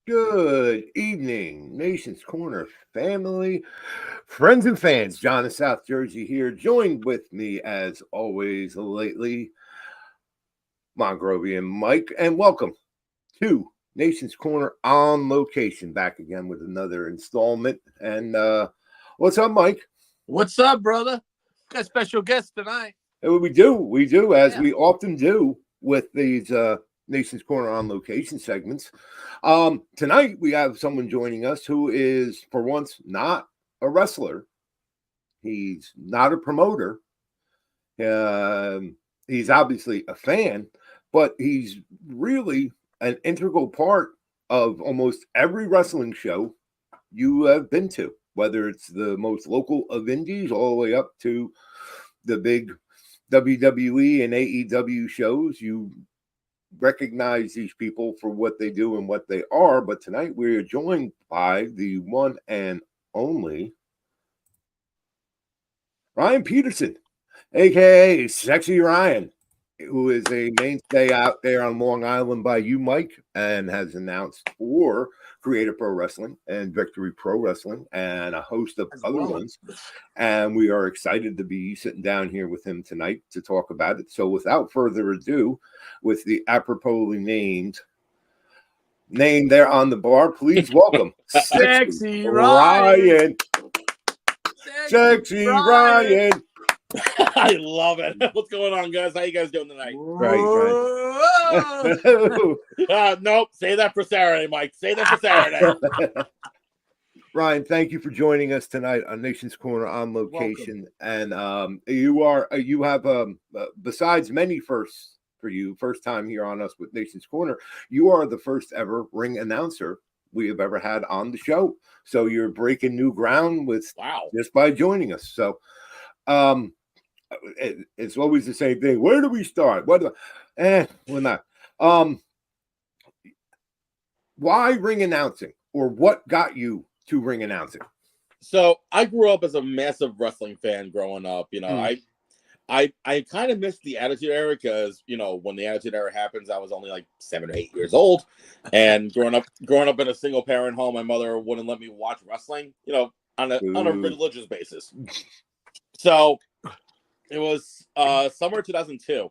Good evening, Nation's Corner family, friends and fans. John in South Jersey here, joined with me as always lately, Mongtrovian Mike, and welcome to Nation's Corner on location. Back again with another installment. And what's up, Mike? What's up, brother? Got a special guest tonight. We do, as we often do with these Nation's Corner on location segments. Tonight we have someone joining us who is, for once, not a wrestler. He's not a promoter. He's obviously a fan, but he's really an integral part of almost every wrestling show you have been to, whether it's the most local of indies all the way up to the big WWE and AEW shows. You recognize these people for what they do and what they are. But tonight we are joined by the one and only Ryan Peterson, aka Sexy Ryan, who is a mainstay out there on Long Island by you, Mike, and has announced for Creative Pro Wrestling and Victory Pro Wrestling and a host of other ones. And we are excited to be sitting down here with him tonight to talk about it. So without further ado, with the apropos named name there on the bar, please welcome Sexy Ryan. Sexy Ryan. I love it. What's going on, guys? How you guys doing tonight? Right. Nope. Save that for Saturday, Mike. Save that for Saturday. Ryan, thank you for joining us tonight on Nation's Corner on location. Welcome. And you have besides many firsts for you, first time here on us with Nation's Corner, you are the first ever ring announcer we have ever had on the show. So you're breaking new ground with just by joining us. So it's always the same thing. Where do we start? We're not. Why ring announcing, or what got you to ring announcing? So I grew up as a massive wrestling fan growing up. You know, I kind of missed the Attitude Era because, you know, when the Attitude Era happens, I was only like 7 or 8 years old, and growing up in a single parent home, my mother wouldn't let me watch wrestling, you know, on a religious basis. So it was summer 2002,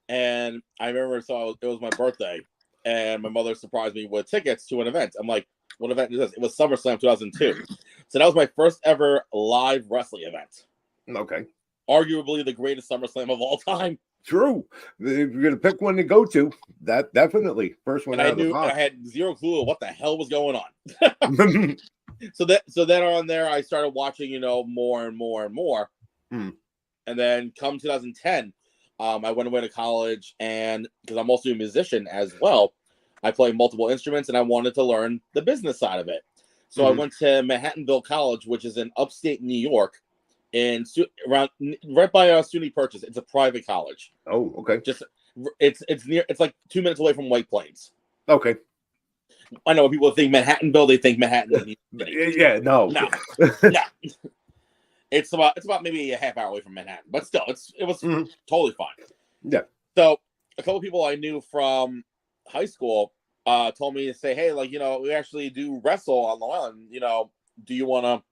and I remember, it was my birthday, and my mother surprised me with tickets to an event. I'm like, what event is this? It was SummerSlam 2002. So that was my first ever live wrestling event. Okay. Arguably the greatest SummerSlam of all time. True. If you're going to pick one to go to, that definitely. First one out of the box. I had zero clue what the hell was going on. So then on there, I started watching, you know, more and more and more. And then come 2010, I went away to college, and because I'm also a musician as well, I play multiple instruments, and I wanted to learn the business side of it. So I went to Manhattanville College, which is in upstate New York, right by SUNY Purchase. It's a private college. Oh, okay. It's like 2 minutes away from White Plains. Okay. I know when people think Manhattanville, they think Manhattan. No. It's about maybe a half hour away from Manhattan, but still, it was totally fine. Yeah. So a couple people I knew from high school told me to say, hey, like, you know, we actually do wrestle on Long Island. You know, do you want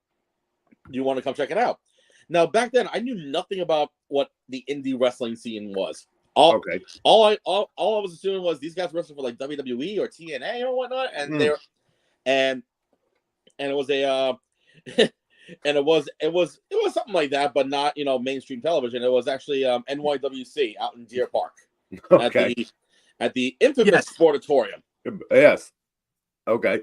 to come check it out? Now, back then, I knew nothing about what the indie wrestling scene was. All I was assuming was these guys wrestled for like WWE or TNA or whatnot, and and it was a and it was something like that, but not, you know, mainstream television. It was actually NYWC out in Deer Park at the infamous Sportatorium. Yes. Okay.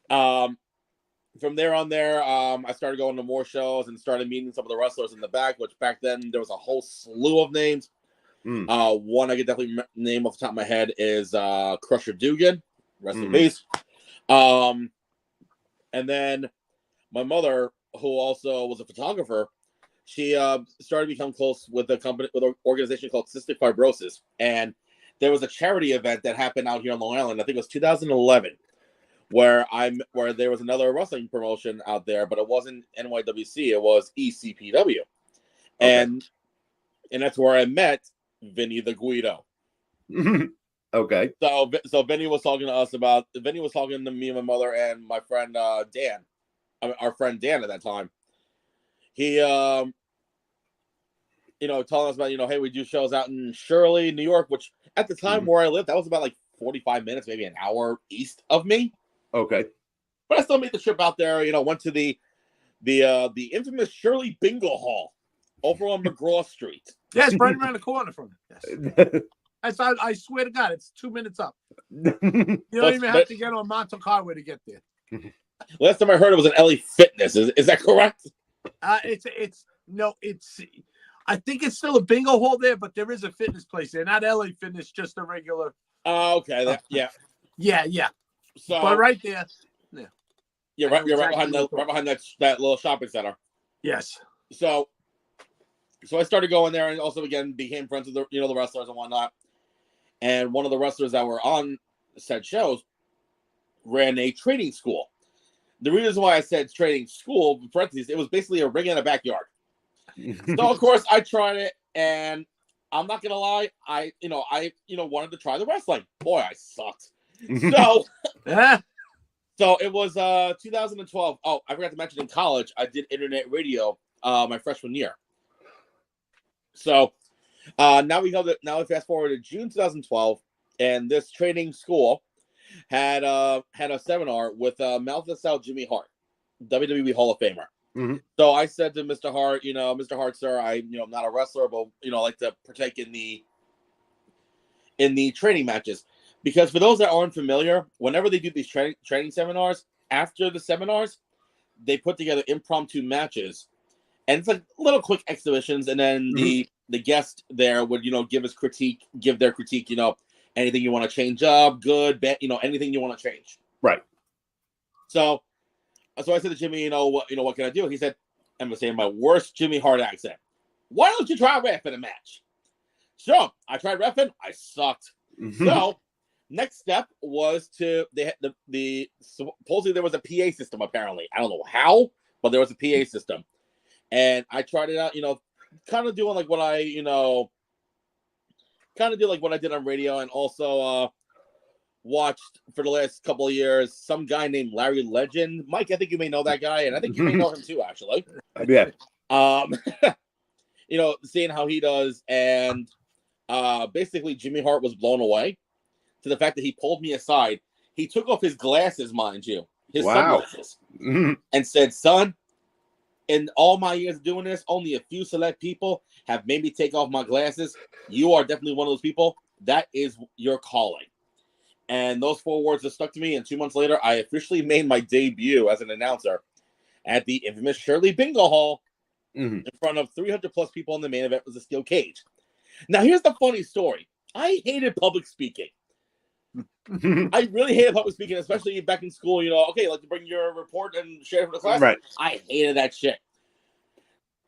From there on there, I started going to more shows and started meeting some of the wrestlers in the back, which back then there was a whole slew of names. One I could definitely name off the top of my head is Crusher Dugan, rest in peace. And then my mother, who also was a photographer, she started to become close with an organization called Cystic Fibrosis, and there was a charity event that happened out here on Long Island. I think it was 2011, where there was another wrestling promotion out there, but it wasn't NYWC, it was ECPW, and that's where I met Vinny the Guido. Okay. So Vinny was talking to me and my mother and my friend Dan. I mean, our friend Dan at that time. He telling us about, hey, we do shows out in Shirley, New York, which at the time where I lived, that was about like 45 minutes, maybe an hour east of me. Okay. But I still made the trip out there, went to the infamous Shirley Bingo Hall over on McGraw Street. Yeah, it's right around the corner from it. Yes. I swear to God, it's 2 minutes up. You don't even have to get on Montauk Highway to get there. Last time I heard it was an LA Fitness. Is that correct? It's I think it's still a bingo hall there, but there is a fitness place there. Not LA Fitness, just a regular. Oh, okay. Yeah. So, but right there. Yeah. You're right behind that little shopping center. Yes. So I started going there, and also again became friends with the wrestlers and whatnot. And one of the wrestlers that were on said shows ran a training school. The reason why I said training school, in parentheses, it was basically a ring in a backyard. So of course I tried it, and I'm not gonna lie, I wanted to try the wrestling. Boy, I sucked. So it was 2012. Oh, I forgot to mention, in college I did internet radio my freshman year. So now we fast forward to June 2012, and this training school had a seminar with Mouth of the South Jimmy Hart, WWE Hall of Famer. Mm-hmm. So I said to Mr. Hart, Mr. Hart, sir, I'm not a wrestler, but I like to partake in the training matches, because for those that aren't familiar, whenever they do these training seminars, after the seminars, they put together impromptu matches, and it's like little quick exhibitions, and then the guest there would give their critique, anything you want to change up, good, bad, anything you want to change. Right. So I said to Jimmy, what can I do? He said, I'm going to say in my worst Jimmy Hart accent, why don't you try reffing a match? So I tried reffing. I sucked. So next step was supposedly there was a PA system, apparently. I don't know how, but there was a PA system. And I tried it out, kind of doing like what I did on radio, and also watched for the last couple of years some guy named Larry Legend. Mike, I think you may know that guy, and I think you may know him too, actually. Yeah. Seeing how he does, and basically Jimmy Hart was blown away to the fact that he pulled me aside. He took off his glasses, mind you, his sunglasses, and said, son, in all my years of doing this, only a few select people have made me take off my glasses. You are definitely one of those people. That is your calling. And those 4 words have stuck to me. And 2 months later, I officially made my debut as an announcer at the infamous Shirley Bingo Hall in front of 300 plus people. In the main event was a steel cage. Now, here's the funny story. I hated public speaking. I really hated public speaking, especially back in school. Okay, like to bring your report and share it with the class. Right. I hated that shit.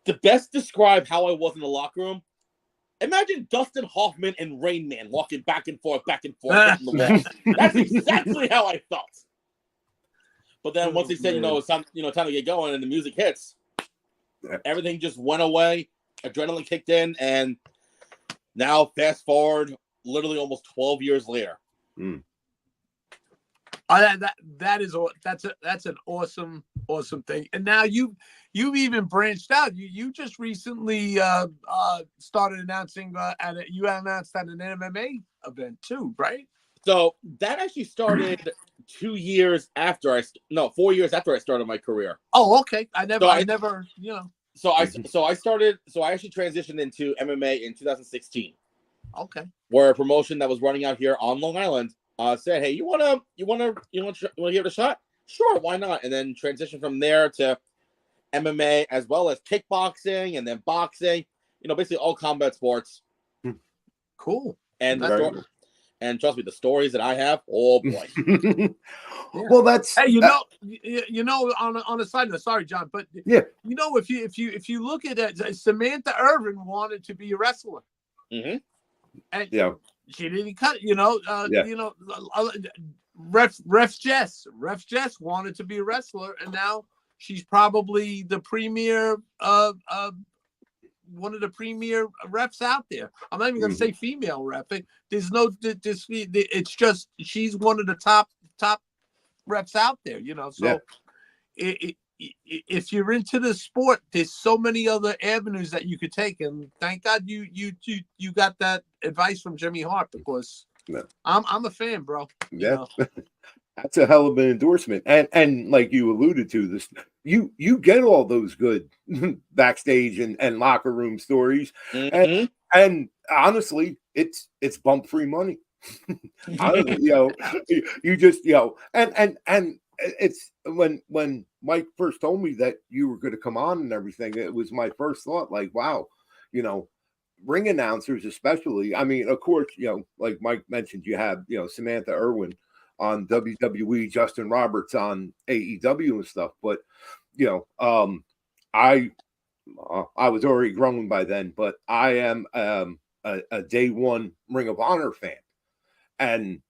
To best describe how I was in the locker room, imagine Dustin Hoffman and Rain Man walking back and forth hitting the wall. That's exactly how I felt. But then once they said, it's time, time to get going, and the music hits, everything just went away. Adrenaline kicked in, and now fast forward, literally almost 12 years later. That's an awesome thing. And now you've even branched out. You just recently started announcing you announced at an MMA event too, right? So that actually started 4 years after I started my career. Oh, okay. I never. So I actually transitioned into MMA in 2016. Okay. Where a promotion that was running out here on Long Island said, "Hey, you wanna give it a shot? Sure, why not?" And then transition from there to MMA, as well as kickboxing, and then boxing. Basically all combat sports. Cool. And trust me, the stories that I have, oh boy. Well, that's hey, on a side note, sorry, John, but yeah, if you look at it, Samantha Irvin wanted to be a wrestler, and she didn't cut. Ref Jess wanted to be a wrestler, and now she's probably the premier one of the premier reps out there. I'm not even going to say female rep. There's no this. It's just she's one of the top reps out there. You know, so if you're into the sport, there's so many other avenues that you could take, and thank God you got that advice from Jimmy Hart, because I'm a fan, bro. Yeah. That's a hell of an endorsement. And like you alluded to, this you get all those good backstage and locker room stories. And honestly, it's bump free money. Honestly, you just, and it's when Mike first told me that you were going to come on and everything, it was my first thought, like, wow, ring announcers especially. I mean, of course, like Mike mentioned, you have, Samantha Irwin on WWE, Justin Roberts on AEW and stuff. But, I was already grown by then, but I am a day one Ring of Honor fan. And,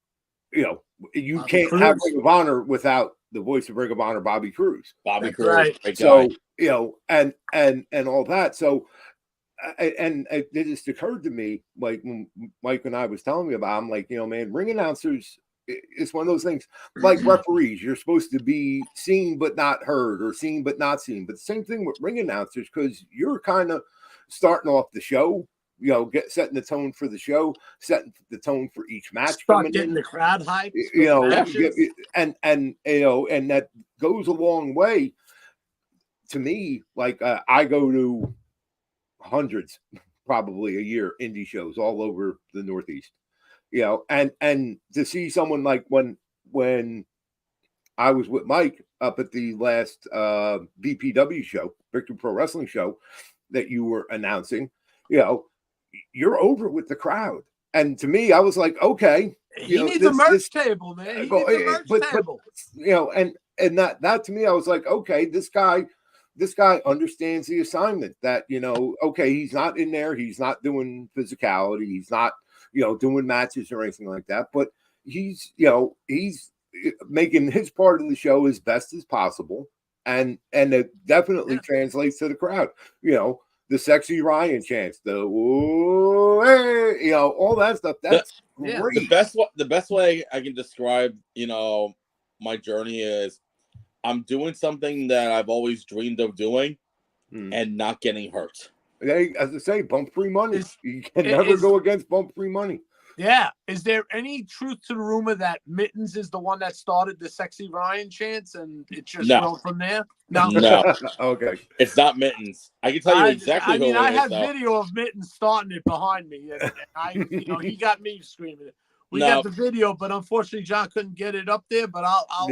you can't have Ring of Honor without the voice of Ring of Honor, Bobby Cruz. Bobby Cruz. Right. So, and all that. So, and it just occurred to me, like when Mike and I was telling me about, I'm like, man, ring announcers, it's one of those things like referees. You're supposed to be seen but not heard, or seen but not seen. But the same thing with ring announcers, because you're kind of starting off the show, setting the tone for the show, setting the tone for each match. Start getting the crowd hype. And that goes a long way. To me, like I go to hundreds, probably a year, indie shows all over the Northeast. And to see someone like when I was with Mike up at the last VPW show, Victory Pro Wrestling show, that you were announcing, you're over with the crowd. And to me, I was like, okay, he needs a merch table, man. He needs a merch table. And that to me, I was like, okay, this guy understands the assignment, that, okay, he's not in there. He's not doing physicality. He's not, doing matches or anything like that, but he's making his part of the show as best as possible. And it definitely translates to the crowd, the sexy Ryan chants, the hey, all that stuff. That's great. The best way I can describe, my journey is I'm doing something that I've always dreamed of doing and not getting hurt. As I say, bump free money. You can never go against bump free money. Yeah. Is there any truth to the rumor that Mittens is the one that started the sexy Ryan chants, and it just went from there? No. Okay. It's not Mittens. I can tell you exactly who it is. I have video of Mittens starting it behind me, and he got me screaming it. We got the video, but unfortunately John couldn't get it up there, but I'll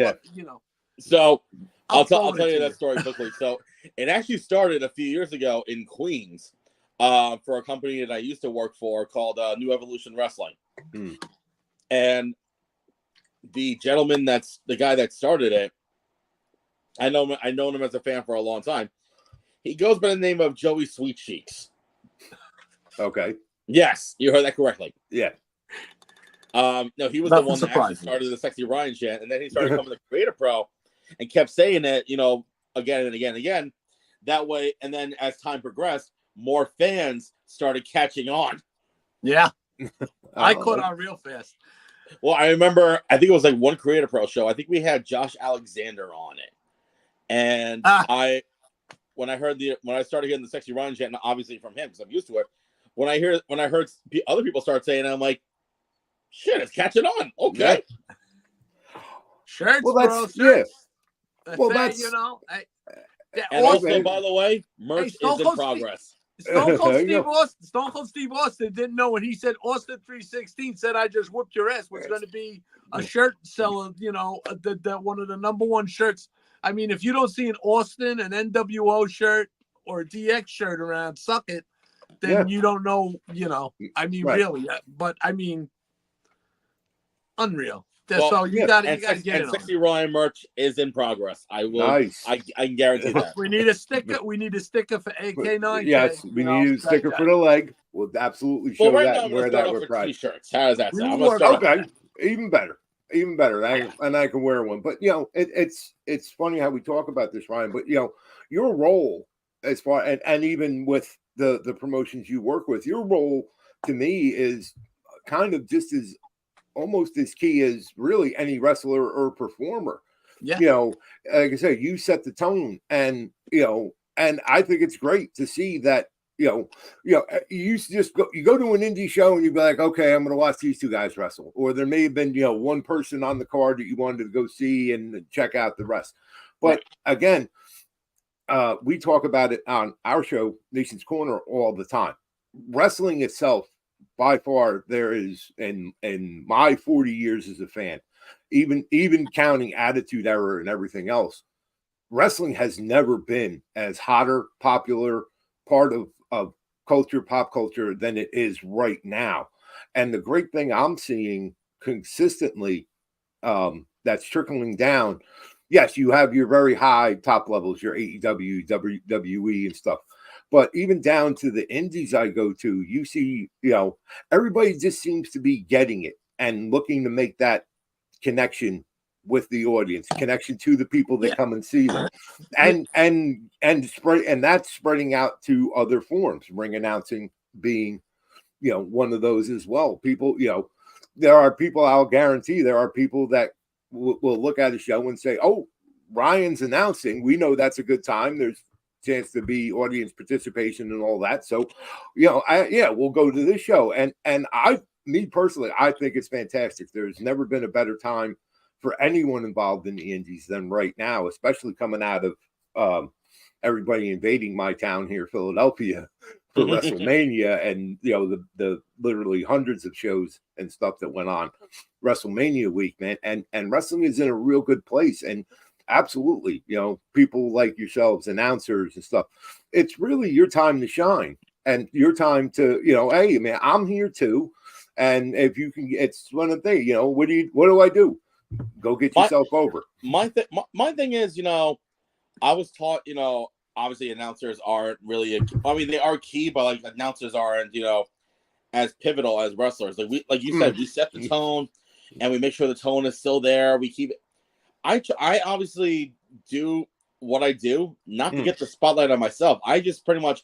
So I'll tell you that story quickly. So it actually started a few years ago in Queens for a company that I used to work for called New Evolution Wrestling. And the gentleman, that's the guy that started it, I've known him as a fan for a long time. He goes by the name of Joey Sweet Cheeks. Okay. Yes, you heard that correctly. Yeah. No, he was the one that actually started the Sexy Ryan chant, and then he started coming to Creator Pro and kept saying it, again and again and again. That way, and then as time progressed, more fans started catching on. Yeah. I caught on real fast. Well, I remember, I think it was like one Creator Pro show. I think we had Josh Alexander on it. And when I started hearing the Sexy Ryan chant, obviously from him, because I'm used to it, when I heard other people start saying it, I'm like, shit, it's catching on. Okay. Shirts, well, that's, bro. Yeah. That's and also, by the way, merch is in progress. Stone Cold Steve Austin didn't know when he said Austin 316 said I just whooped your ass was going to be a shirt seller, the one of the number one shirts. I mean, if you don't see an Austin, an NWO shirt, or a DX shirt around, suck it, then you don't know, really. But I mean, unreal. So you got to get it. Sexy Ryan merch is in progress. I will. Nice. I can guarantee that. We need a sticker. We need a sticker for AK9. Yes, we need a sticker for the leg. We'll absolutely show that and wear that with pride. T-shirts. How does that sound? Okay, even better. And I can wear one. But it's funny how we talk about this, Ryan. But your role as far and even with the promotions you work with. Your role to me is kind of just as almost as key as really any wrestler or performer. Yeah. You know, like I said, you set the tone, and and I think it's great to see that. You used to just you go to an indie show and you'd be like, okay, I'm going to watch these two guys wrestle. Or there may have been, one person on the card that you wanted to go see and check out the rest. But again, we talk about it on our show, Nation's Corner, all the time. Wrestling itself, by far, there is, in my 40 years as a fan, even counting Attitude Era and everything else, wrestling has never been as hotter, popular part of culture, pop culture, than it is right now. And the great thing I'm seeing consistently that's trickling down, yes, you have your very high top levels, your AEW, WWE and stuff. But even down to the indies I go to, you see, everybody just seems to be getting it and looking to make that connection with the audience, connection to the people that come and see them, and spread, and that's spreading out to other forms. Ring announcing being, one of those as well. People, there are people, I'll guarantee there are people that will look at a show and say, "Oh, Ryan's announcing. We know that's a good time. There's chance to be audience participation and all that. So, we'll go to this show." And me personally, I think it's fantastic. There's never been a better time for anyone involved in the indies than right now, especially coming out of everybody invading my town here, Philadelphia, for WrestleMania, and the literally hundreds of shows and stuff that went on WrestleMania week, man. And wrestling is in a real good place. And absolutely, people like yourselves, announcers and stuff, it's really your time to shine and your time to, hey man, I'm here too. And if you can, it's one of the things, what do I do? Go get yourself over. My thing is, I was taught, obviously announcers aren't really, they are key, but like announcers aren't, as pivotal as wrestlers. Like you said, we set the tone and we make sure the tone is still there. We keep it. I obviously do what I do, not to get the spotlight on myself. I just pretty much,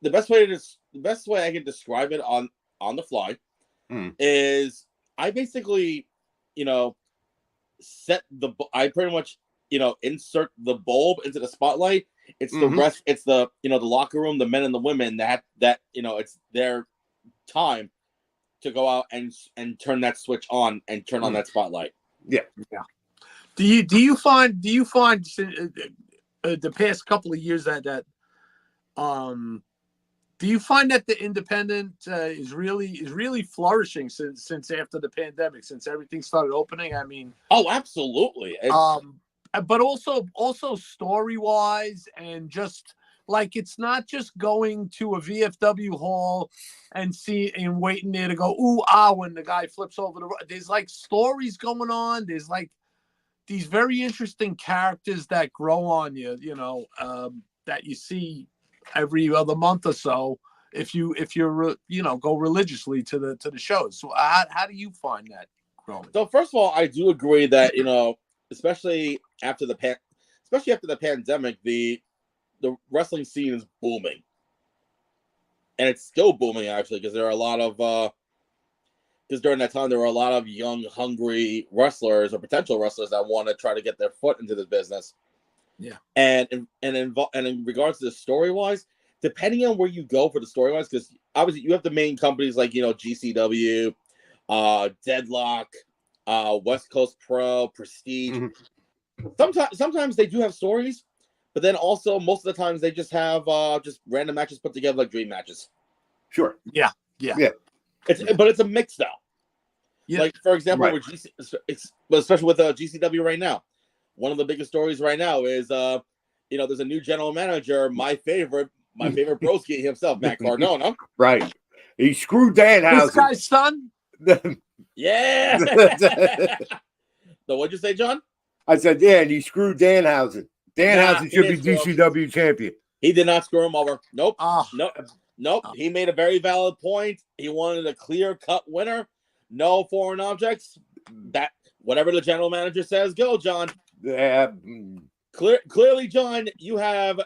the best way I can describe it on the fly is I basically, I pretty much, insert the bulb into the spotlight. It's the rest. It's the, the locker room, the men and the women that it's their time to go out and turn that switch on and turn on that spotlight. Yeah. Do you find the past couple of years that do you find that the independent is really flourishing since after the pandemic, since everything started opening? I mean, oh, absolutely. But also story wise, and just like, it's not just going to a VFW hall and waiting there to go ooh ah when the guy flips over there's like stories going on. There's like these very interesting characters that grow on you, that you see every other month or so if you're go religiously to the shows. So how do you find that growing? So first of all, I do agree that especially after the pandemic, the wrestling scene is booming, and it's still booming actually, because there are a lot of because during that time there were a lot of young, hungry wrestlers or potential wrestlers that want to try to get their foot into this business. Yeah, and in regards to the story wise, depending on where you go for the story wise, because obviously you have the main companies like GCW, Deadlock, West Coast Pro, Prestige. Sometimes they do have stories, but then also most of the times they just have just random matches put together like dream matches. Sure. Yeah. But it's a mix though. Yeah. Like for example, especially with GCW right now, one of the biggest stories right now is there's a new general manager, my favorite broski himself, Matt Cardona. Right. He screwed Danhausen. This guy's son? Yeah. So what'd you say, John? I said, yeah, and he screwed Danhausen. Danhausen should be GCW champion. He did not screw him over. Nope. Nope. Oh. He made a very valid point. He wanted a clear-cut winner. No foreign objects. That whatever the general manager says, go, John. Yeah. Clearly, John, you have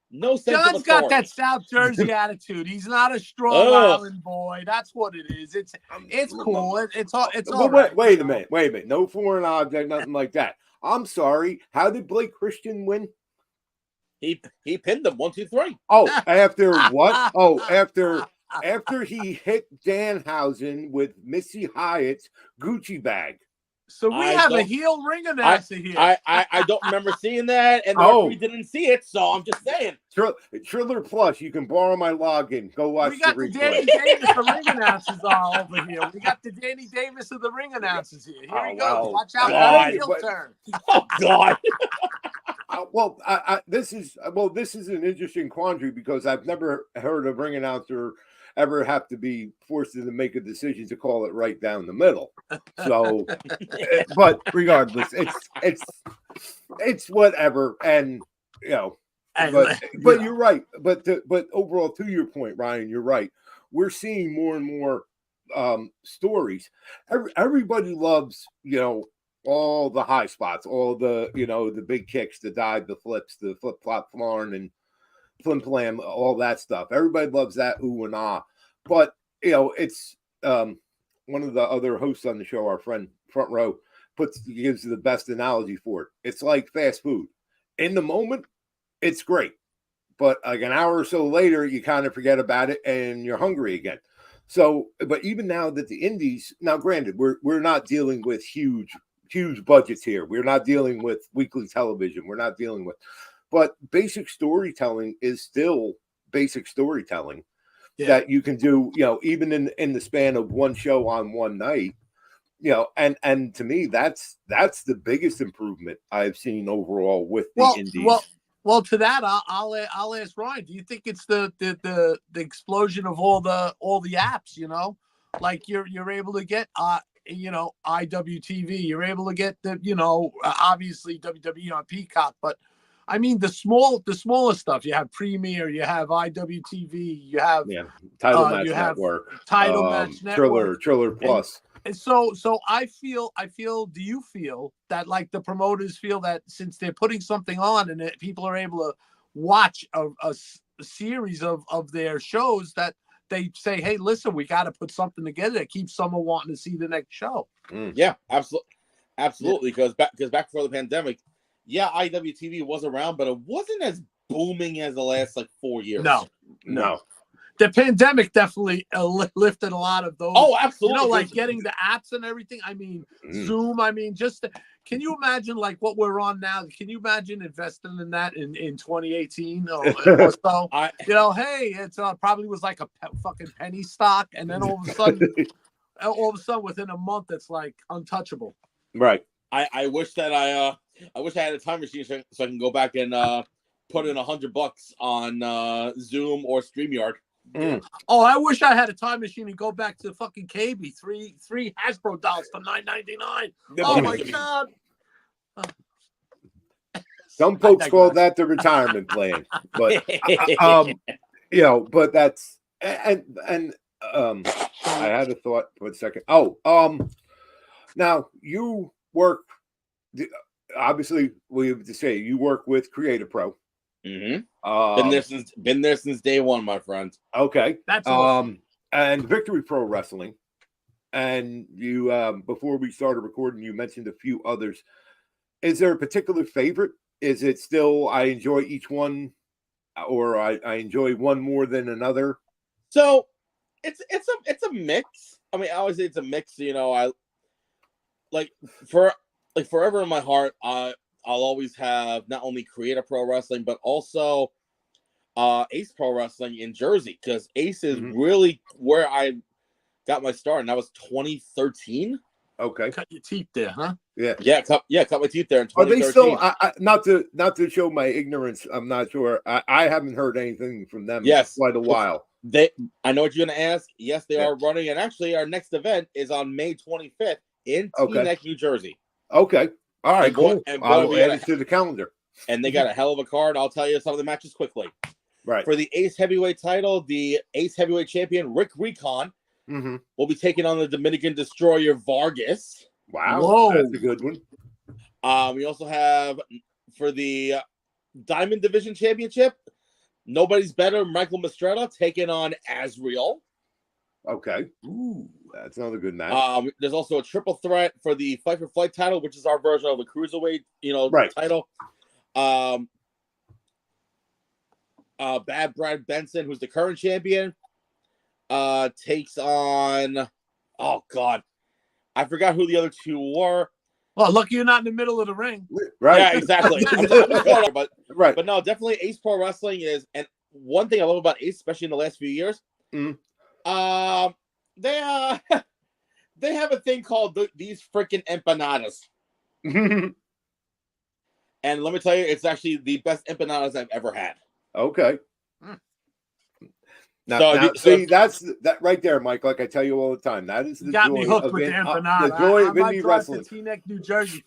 No sense John's of got authority. that South Jersey attitude. He's not a strong island boy. That's what it is. It's cool. It's all right. Wait a minute. No foreign object, nothing like that. I'm sorry. How did Blake Christian win? He pinned them 1, 2, 3. Oh, after what? Oh, after he hit Danhausen with Missy Hyatt's Gucci bag. So we have a heel ring announcer here. I don't remember seeing that, and the referee didn't see it, so I'm just saying. Triller Plus, you can borrow my login. Go watch we got the the Danny Davis, the ring announcers all over here. We got the Danny Davis of the ring announcers here. Here he goes. Watch out for the heel turn. Oh, God. This is an interesting quandary because I've never heard a ring announcer ever have to be forced to make a decision to call it right down the middle. So, but regardless, it's whatever, and you know, but you're right. But overall, to your point, Ryan, you're right. We're seeing more and more stories. Everybody loves, you know, all the high spots, all the, you know, the big kicks, the dive, the flips, the flip flop flarn, and flim flam, all that stuff. Everybody loves that ooh and ah. But you know, it's one of the other hosts on the show, our friend Front Row, gives the best analogy for it. It's like fast food. In the moment, it's great, but like an hour or so later, you kind of forget about it and you're hungry again. So, but even now that the indies, now granted, we're not dealing with huge budgets here. We're not dealing with weekly television. We're not dealing with, but basic storytelling is still basic storytelling that you can do, you know, even in the span of one show on one night, you know, and to me, that's the biggest improvement I've seen overall with the indies. Well, to that, I'll ask Ryan. Do you think it's the explosion of all the apps? You know, like you're able to get you know, IWTV. You're able to get the, you know, obviously WWE on Peacock, but I mean the smaller stuff. You have Premiere, you have IWTV, you have Title Match Network, Match Network, Triller Plus. And so I feel. Do you feel that like the promoters feel that since they're putting something on and people are able to watch a series of their shows that they say, hey, listen, we got to put something together that keeps someone wanting to see the next show. Yeah, absolutely. Because back before the pandemic, IWTV was around, but it wasn't as booming as the last like 4 years. No. The pandemic definitely lifted a lot of those. Oh, absolutely. You know, like getting the apps and everything. I mean, Zoom. I mean, can you imagine like what we're on now? Can you imagine investing in that in 2018 or so? You know, hey, it's probably was like a fucking penny stock, and then all of a sudden, within a month, it's like untouchable. Right. I wish that I had a time machine so I can go back and put in $100 on Zoom or StreamYard. Oh, I wish I had a time machine and go back to fucking KB. Three Hasbro dolls for $9.99. Oh my God. Some folks call that the retirement plan, but you know, but that's and I had a thought for a second. Now you work. Obviously, we have to say you work with Creative Pro. Mm-hmm. Been there since day one, my friend. Okay, that's awesome. And Victory Pro Wrestling. And you, before we started recording, you mentioned a few others. Is there a particular favorite? Is it still I enjoy each one, or I enjoy one more than another? So it's a mix. I mean, I always say it's a mix. You know, I forever in my heart, I'll always have not only Creative Pro Wrestling, but also Ace Pro Wrestling in Jersey, because Ace is really where I got my start, and that was 2013. Okay, cut your teeth there, huh? Yeah, cut my teeth there in 2013. Are they still? Not to show my ignorance, I'm not sure. I haven't heard anything from them. In quite a while. I know what you're gonna ask. Yes, they are running, and actually, our next event is on May 25th in Teaneck, New Jersey. Okay. All right, cool. I'll add it to the calendar. And they got a hell of a card. I'll tell you some of the matches quickly. Right. For the Ace Heavyweight title, the Ace Heavyweight champion, Rick Recon, will be taking on the Dominican Destroyer, Vargas. Wow. That's a good one. We also have, for the Diamond Division Championship, Nobody's better. Michael Mistretta taking on Azriel. Okay. Ooh, that's another good match. There's also a triple threat for the Fight for Flight title, which is our version of the Cruiserweight, title. Bad Brad Benson, who's the current champion, takes on, oh God, I forgot who the other two were. Well, lucky you're not in the middle of the ring. Right. Yeah, exactly. But no, definitely Ace Pro Wrestling is, and one thing I love about Ace, especially in the last few years, they have a thing called these freaking empanadas. And let me tell you, it's actually the best empanadas I've ever had. Okay. Now, see, that's that right there, Mike. Like I tell you all the time, that is the got joy me hooked of with the empanada. joy of indie indie wrestling. To Teaneck, New Jersey.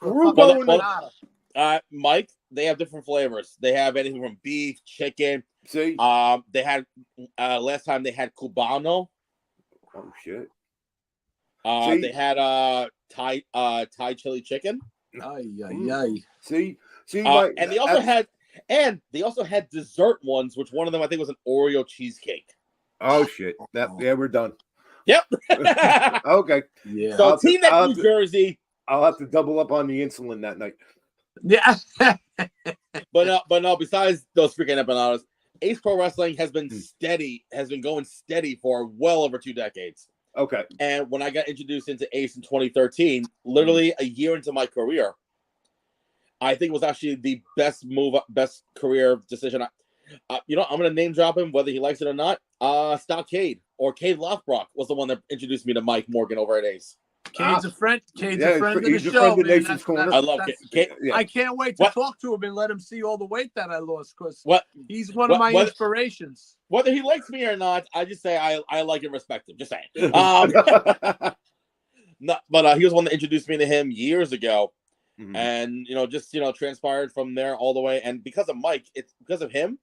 Mike, they have different flavors. They have anything from beef, chicken. See, they had last time they had cubano. Oh shit. They had Thai chili chicken. See, and they also had dessert ones, which one of them I think was an Oreo cheesecake. Oh shit! Yeah, we're done. Yep. Okay. Yeah. So Teaneck, New Jersey. I'll have to double up on the insulin that night. Yeah. but no. Besides those freaking empanadas, Ace Pro Wrestling has been going steady for well over 2 decades. Okay. And when I got introduced into Ace in 2013, literally a year into my career, I think it was actually the best career decision. I'm going to name drop him, whether he likes it or not. Stockade or Cade Lothbrock was the one that introduced me to Mike Morgan over at Ace. Cade's a friend. Cade's a friend of the show, man. I love Cade. I can't wait to talk to him and let him see all the weight that I lost, because he's one of my inspirations. Whether he likes me or not, I just say I like and respect him. Just saying. But he was one that introduced me to him years ago. Mm-hmm. And transpired from there all the way. And because of Mike, it's because of him,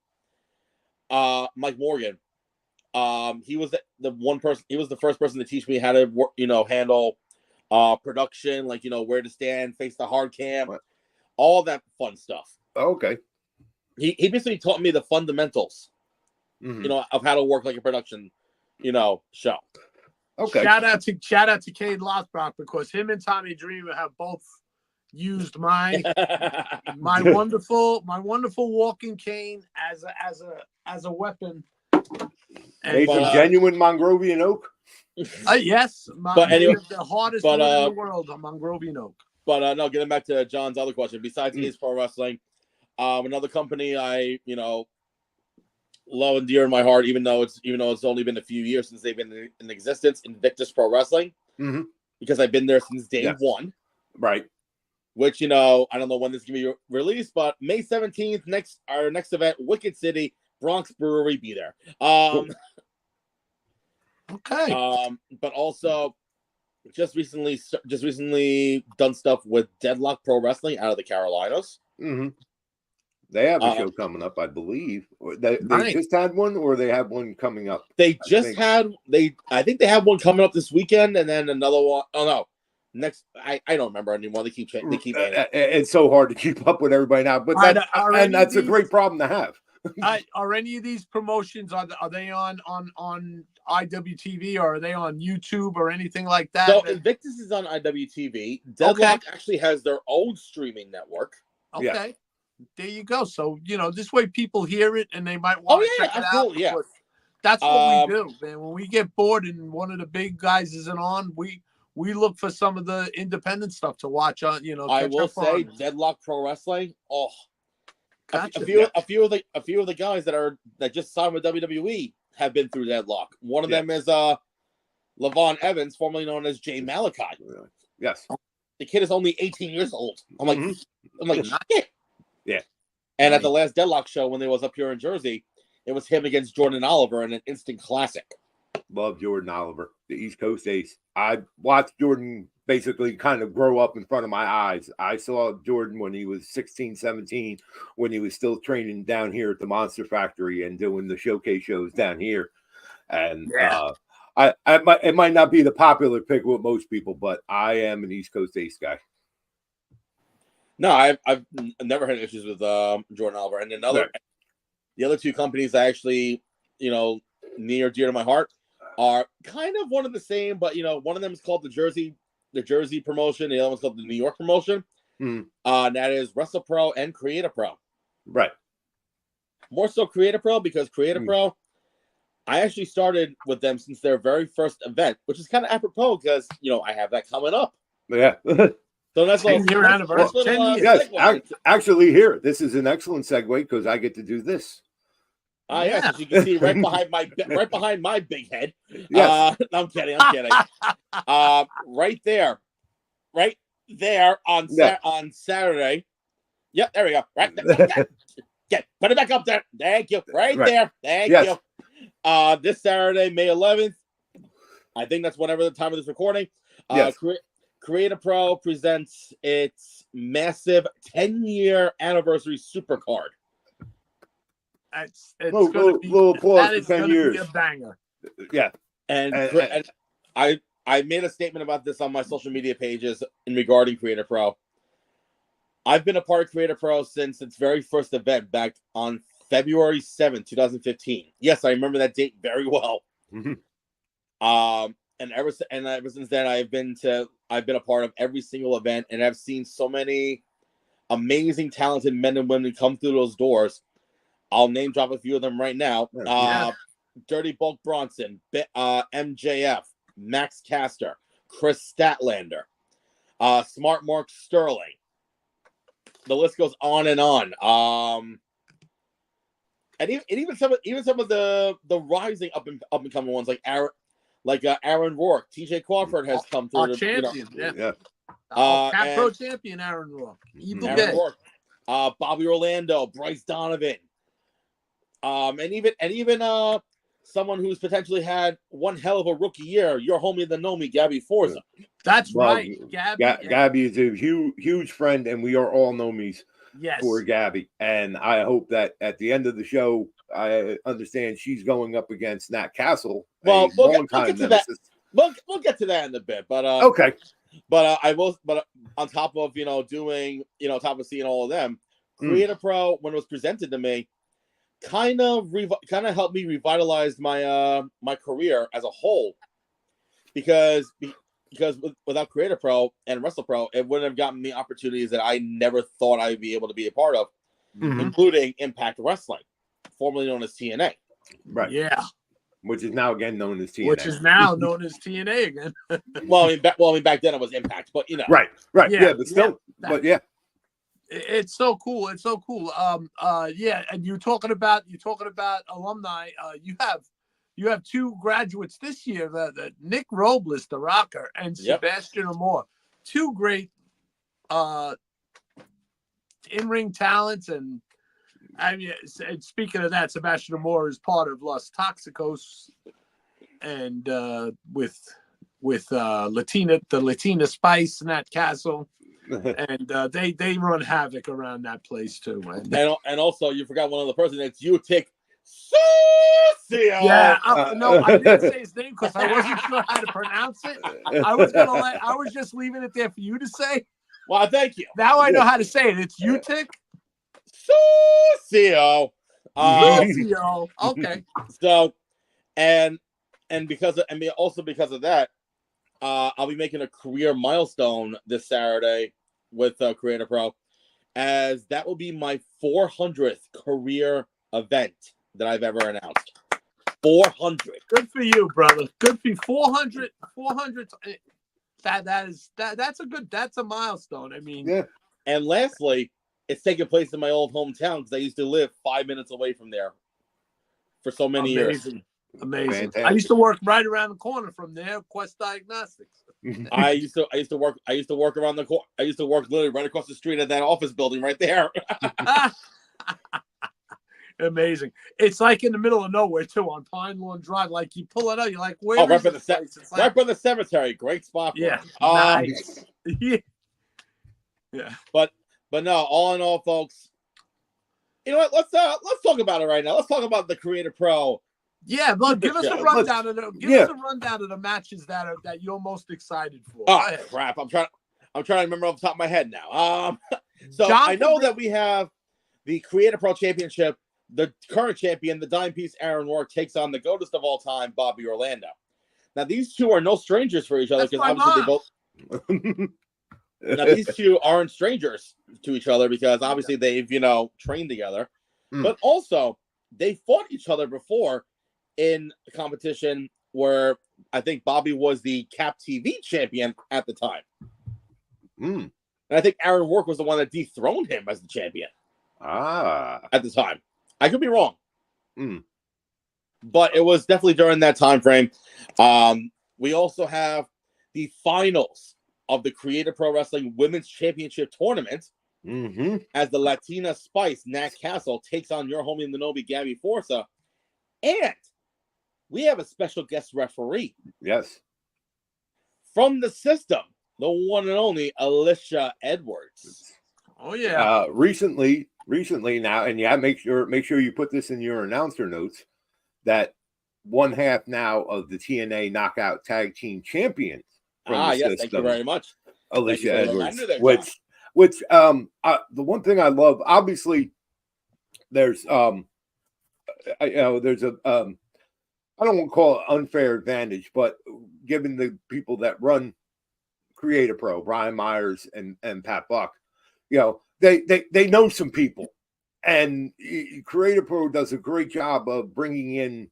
Mike Morgan. He was the one person. He was the first person to teach me how to work, handle production, like where to stand, face the hard cam, all that fun stuff. Okay. He basically taught me the fundamentals, of how to work like a production, show. Okay. Shout out to Cade Lothbrock, because him and Tommy Dreamer have both used my wonderful walking cane as a weapon. And some genuine Mongtrovian oak. Yes, but anyway, the hardest wood in the world, a Mongtrovian oak. But no, getting back to John's other question. Besides Ace Pro Wrestling, another company I love and dear in my heart, even though it's only been a few years since they've been in existence, Invictus Pro Wrestling, because I've been there since day one. Right. Which I don't know when this is gonna be released, but May 17th, our next event, Wicked City, Bronx Brewery, be there. Cool. Okay. But also just recently done stuff with Deadlock Pro Wrestling out of the Carolinas. Mm-hmm. They have a show coming up, I believe. They just had one, or they have one coming up. I think they have one coming up this weekend, and then another one. Oh no. Next, I don't remember anymore. They keep it's so hard to keep up with everybody now, but that's a great problem to have. Are any of these promotions are they on IWTV, or are they on YouTube or anything like that? So Invictus is on IWTV. Deadlock actually has their own streaming network. Okay. Yeah. There you go. So this way people hear it and they might want to check it out. Yeah, that's what we do, man. When we get bored and one of the big guys isn't on, we look for some of the independent stuff to watch on. I will say Deadlock Pro Wrestling. Oh, gotcha. A few of the guys that just signed with WWE have been through Deadlock. One of them is Levon Evans, formerly known as Jay Malachi. Yes, the kid is only 18 years old. I'm like, shit. Yeah. And at the last Deadlock show, when they was up here in Jersey, it was him against Jordan Oliver in an instant classic. Love Jordan Oliver, the East Coast ace. I watched Jordan basically kind of grow up in front of my eyes. I saw Jordan when he was 16, 17, when he was still training down here at the Monster Factory and doing the showcase shows down here. And it might not be the popular pick with most people, but I am an East Coast ace guy. No, I've never had issues with Jordan Oliver. And the other two companies I actually, near dear to my heart are kind of one of the same, but one of them is called the Jersey promotion. The other one's called the New York promotion. And that is WrestlePro and Creator Pro. Right. More so Creator Pro, because Creator Pro, I actually started with them since their very first event, which is kind of apropos because, I have that coming up. Yeah. So that's 10-year anniversary. 10 years. Yes, actually, here, this is an excellent segue because I get to do this. Yes, as you can see right behind my big head. Yes. No, I'm kidding. Right there on Saturday. Yep, there we go. Right there. Put it back up there. Thank you. Right there. Thank you. This Saturday, May 11th. I think that's whenever the time of this recording. Yes. Creator Pro presents its massive 10-year anniversary super card. It's little applause for 10 years. Be a banger. Yeah. And I made a statement about this on my social media pages regarding Creator Pro. I've been a part of Creator Pro since its very first event back on February 7th, 2015. Yes, I remember that date very well. And ever since then, I've been a part of every single event, and I've seen so many amazing, talented men and women come through those doors. I'll name drop a few of them right now. Dirty Bulk Bronson, MJF, Max Caster, Chris Statlander, Smart Mark Sterling. The list goes on and on. And even some of the rising up and coming ones like Aaron Rourke, TJ Crawford has come through. Our champion, yeah. Pro champion Aaron Rourke. Aaron Rourke, Bobby Orlando, Bryce Donovan, and even someone who's potentially had one hell of a rookie year. Your homie that know me, Gabby Forza. That's right, Gabby. Gabby is a huge friend, and we are all nomies. Yes. For Gabby, and I hope that at the end of the show, I understand she's going up against Nat Castle. Well, we'll get to that. We'll get to that in a bit, but okay. But on top of doing top of seeing all of them, Creator Pro, when it was presented to me, kind of helped me revitalize my my career as a whole, because without Creator Pro and WrestlePro, it wouldn't have gotten me opportunities that I never thought I'd be able to be a part of, including Impact Wrestling, formerly known as TNA. Right. Yeah. Which is now again known as TNA. Which is now known as TNA again. Well, I mean, back then it was Impact, but Right. Yeah, but still, It's so cool. It's so cool. And you're talking about alumni. You have two graduates this year, that Nick Robles, the Rocker, and Sebastian Amor, two great in-ring talents. And I mean, speaking of that, Sebastian Amor is part of Los Toxicos, and with the Latina Spice, Nat Castle. And they run havoc around that place too, man. And also, you forgot one other person. It's Utic Sucio. Yeah, no, I didn't say his name because I wasn't sure how to pronounce it. I was just leaving it there for you to say. Well, thank you. Now I know how to say it. It's Utic Sucio. Okay. So, and because of that, I'll be making a career milestone this Saturday with Creator Pro, as that will be my 400th career event that I've ever announced. 400. Good for you, brother. Good for you. 400. That's a milestone. I mean, yeah. And lastly, it's taking place in my old hometown because I used to live 5 minutes away from there for so many years. Amazing. Fantastic. I used to work right around the corner from there, Quest Diagnostics. I used to work around the corner. I used to work literally right across the street at that office building right there. Amazing. It's like in the middle of nowhere too, on Pine Lawn Drive. Like you pull it out, you're like, where? Right by the cemetery. Great spot. Yeah. Nice. Yeah. But no. All in all, folks. You know what? Let's talk about it right now. Let's talk about the Creator Pro. Yeah, look, give us a rundown of the matches that you're most excited for. Oh crap! I'm trying to remember off the top of my head now. So I know that we have the Creator Pro Championship the current champion, the dime piece Aaron Rourke, takes on the GOATest of all time, Bobby Orlando. Now, these two are no strangers for each other because obviously they both. Now, these two aren't strangers to each other because obviously they've, trained together. But also, they fought each other before in a competition where I think Bobby was the Cap TV champion at the time. And I think Aaron Rourke was the one that dethroned him as the champion at the time. I could be wrong. But it was definitely during that time frame. We also have the finals of the Creative Pro Wrestling Women's Championship Tournament as the Latina Spice, Nat Castle, takes on your homie in the Nobi, Gabby Forza. And we have a special guest referee. Yes. From the system, the one and only Alicia Edwards. Oh, yeah. Recently now, and make sure you put this in your announcer notes, that one half now of the TNA Knockout Tag Team Champions. Yes, system, thank you very much. Alicia Edwards. Which the one thing I love, obviously, there's I don't want to call it unfair advantage, but given the people that run Creative Pro, Brian Myers and Pat Buck, they know some people, and Creative Pro does a great job of bringing in,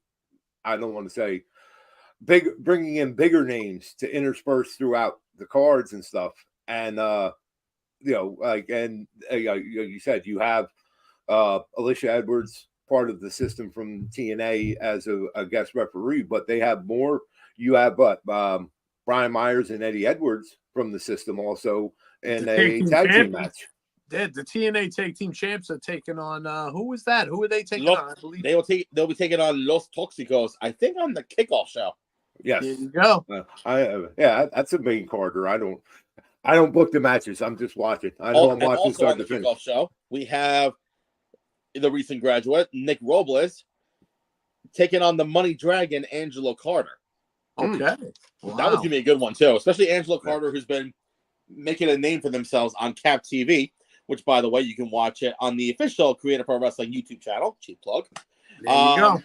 I don't want to say bringing in bigger names to intersperse throughout the cards and stuff. And you said, you have Alicia Edwards, part of the system from TNA, as a guest referee, but they have more. You have Brian Myers and Eddie Edwards from the system also in a tag team match. The TNA tag team champs are taking on who was that? Who are they taking on? I believe they'll be taking on Los Toxicos, I think, on the kickoff show. There Yes. you go. That's a main carder. I don't book the matches. I'm just watching. I'm watching start to finish. Kickoff show, we have the recent graduate Nick Robles taking on the Money Dragon Angelo Carter. Okay. Wow. That was gonna be a good one too, especially Angelo Carter, who's been making a name for themselves on Cap TV, which, by the way, you can watch it on the official Creative Pro Wrestling YouTube channel. Cheap plug. There you go.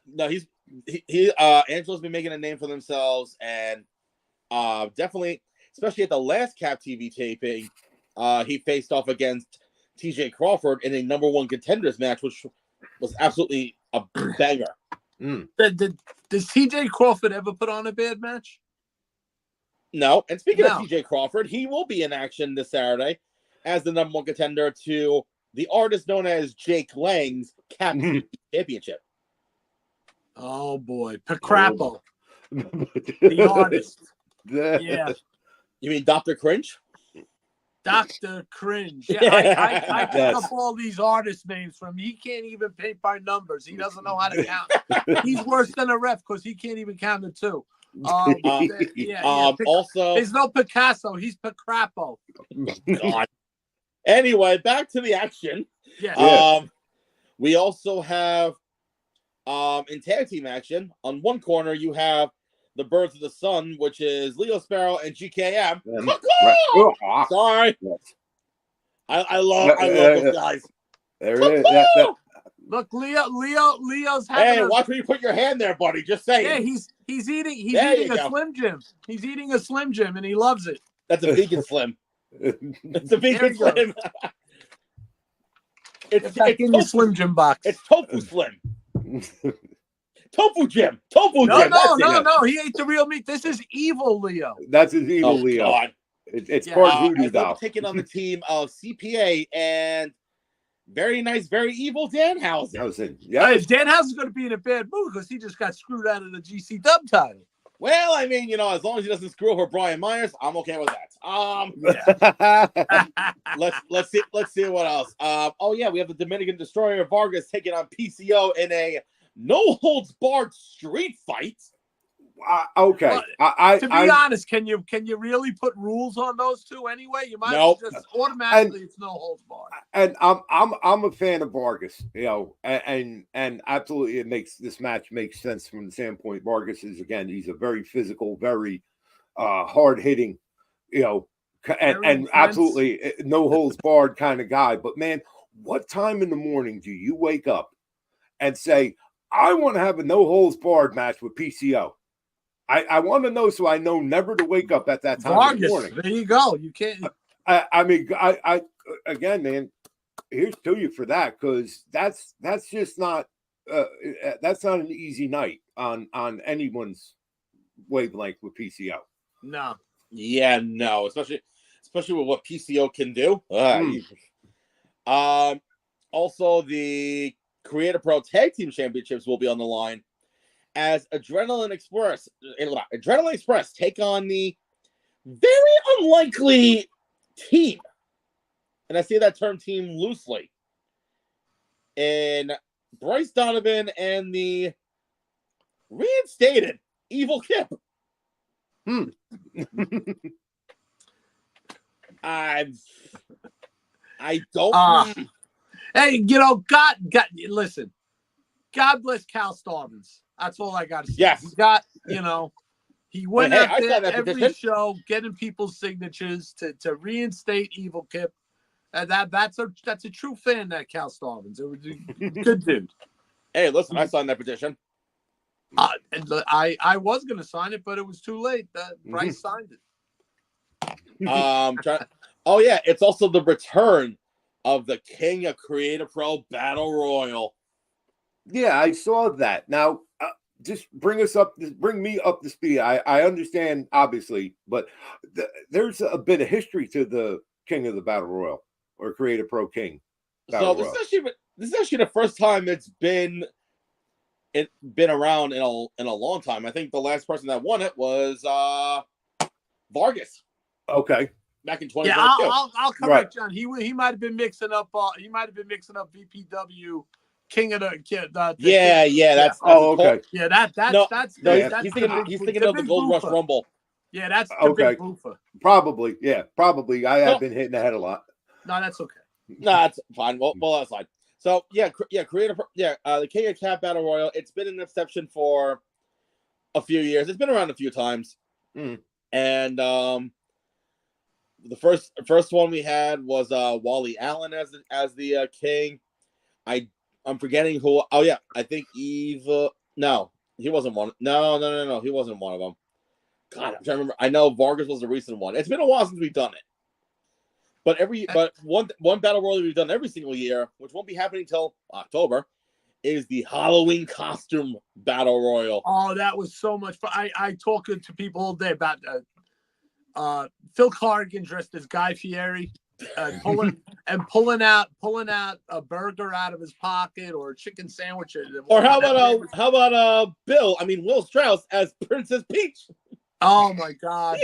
No, Angelo's been making a name for themselves, and definitely, especially at the last Cap TV taping, he faced off against TJ Crawford in a number one contenders match, which was absolutely a banger. Does TJ Crawford ever put on a bad match? No. And speaking of TJ Crawford, he will be in action this Saturday as the number one contender to the artist known as Jake Lang's Cap Championship. Oh boy, Pacrapo, the artist. Yeah. You mean Dr. Cringe? Dr. Cringe. Yeah, I pick up all these artist names from him. He can't even paint by numbers. He doesn't know how to count. He's worse than a ref because he can't even count to two. Also, there's no Picasso. He's Pacrapo. God. Anyway, back to the action. We also have in tag team action, on one corner you have the Birds of the Sun, which is Leo Sparrow and GKM. Sorry. I love those guys. There it is. Look, Leo's having. Hey, watch where you put your hand there, buddy. Just saying. Yeah, he's eating a Slim Jim. He's eating a Slim Jim, and he loves it. That's a vegan Slim. It's a vegan Slim. It's like in your Slim Jim box. It's Tofu Slim. Tofu Jim. No. He ate the real meat. This is evil Leo. That's his evil Leo. God. It's part voodoo doll. doll. Taking on the team of CPA and very nice, very evil Danhausen. Yeah, Danhausen's going to be in a bad mood because he just got screwed out of the GC Dub title. Well, I mean, as long as he doesn't screw over Brian Myers, I'm okay with that. Let's see what else. We have the Dominican Destroyer Vargas taking on PCO in a no holds barred street fight. Okay. To be honest, can you really put rules on those two anyway? You might just automatically it's no holds barred. And I'm a fan of Vargas, and absolutely it makes this match make sense from the standpoint. Vargas is, again, he's a very physical, very hard hitting, and absolutely no holds barred kind of guy. But man, what time in the morning do you wake up and say, I want to have a no holds barred match with PCO? I want to know so I know never to wake up at that time in the morning. There you go. You can't. I mean, again, man, here's to you for that, because that's just not that's not an easy night on anyone's wavelength with PCO. No. Yeah, no, especially with what PCO can do. Also, the Creator Pro Tag Team Championships will be on the line as Adrenaline Express take on the very unlikely team, and I say that term team loosely, in Bryce Donovan and the reinstated Evil Kip. I don't. Hey, you know, God, listen. God bless Cal Starvins. That's all I got to say. Yes. He got, you know, he went out there every petition. show getting people's signatures to reinstate Evil Kip. That's a true fan, that Cal Starvins. It was a good dude. Hey, listen, I signed that petition. I was going to sign it, but it was too late. Bryce signed it. Oh yeah, it's also the return of the King of Creative Pro Battle Royal. Yeah, I saw that. Now, just bring me up to speed. I understand, obviously, but there's a bit of history to the King of the Battle Royal, or Creative Pro King. So this is actually the first time it's been around in a long time. I think the last person that won it was Vargas. Okay. Back in 2022. Yeah, I'll correct John. He might have been mixing up. VPW King of the Kid. That's okay. Yeah, that's he's thinking of the Gold Rush Rumble. Yeah, that's the big boofer. Probably. I have been hitting the head a lot. No, that's okay. No, that's fine. Well, that's fine. So the King of Cat Battle Royal. It's been an exception for a few years. It's been around a few times, and the first one we had was Wally Allen as the king. I'm forgetting who. Oh yeah, I think Eva. No, he wasn't one. No, he wasn't one of them. God, I'm trying to remember. I know Vargas was the recent one. It's been a while since we've done it. But one battle royal we've done every single year, which won't be happening until October, is the Halloween costume battle royal. Oh, that was so much fun. I talked to people all day about Phil Corrigan dressed as Guy Fieri, pulling out a burger out of his pocket, or a chicken sandwich. Or how about Will Strauss as Princess Peach? Oh my God.